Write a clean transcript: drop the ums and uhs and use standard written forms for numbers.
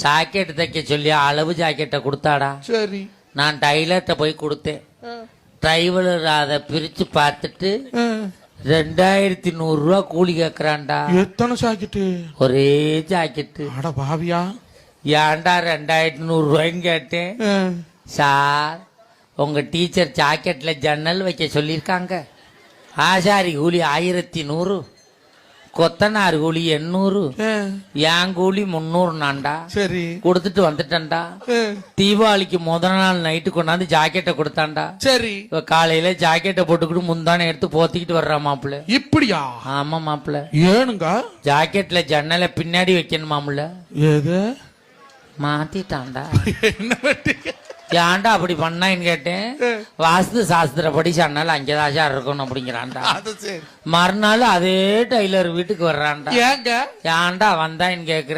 Jacket தைக்க சொல்லி அளவு ஜாக்கெட்டை கொடுத்தாடா. சரி. நான் டைலர்கிட்ட போய் கொடுத்தேன். டிரைவர் அதை பிரிச்சு பார்த்துட்டு 2100 கூலி கேக்குறான்டா. எத்தனை ஜாக்கெட்டு? ஒரே ஜாக்கெட்டு. அட பாவியா, ஏன்டா 2100 கேட்டேன். சார், உங்க டீச்சர் ஜாக்கெட்ல ஜன்னல் வைக்க சொல்லியிருக்காங்க. ஆசாரி கூலி 1100, கொத்தனார் கூலி 800, என் கூலி 300 நான்டா. சரி, கொடுத்துட்டு வந்துட்டேன்டா. தீபாவளிக்கு முதல் நாள் நைட்டு கொண்டாந்து ஜாக்கெட்டை கொடுத்தான்டா. சரி. காலையில ஜாக்கெட்டை போட்டுக்கிட்டு முந்தானே எடுத்து போத்திக்கிட்டு வர்றா மாப்பிள்ள. இப்படியா? ஆமா மாப்பிள்ள. ஏனுங்க? ஜாக்கெட்ல ஜன்னலை பின்னாடி வைக்கணுமாமுல. ஏது மாத்திட்டான்டா. என்ன வெட்டிங்க? ஏன்டா அப்படி பண்ணான்னு கேட்டேன். வாஸ்து சாஸ்திரப்படி சன்னல் அங்கேதாச்சா இருக்கணும் அப்படிங்கிறான்டா. மறுநாள் அதே டைலர் வீட்டுக்கு வர்றான்டா. ஏங்க ஏன்டா வந்தான்னு கேக்குறேன்.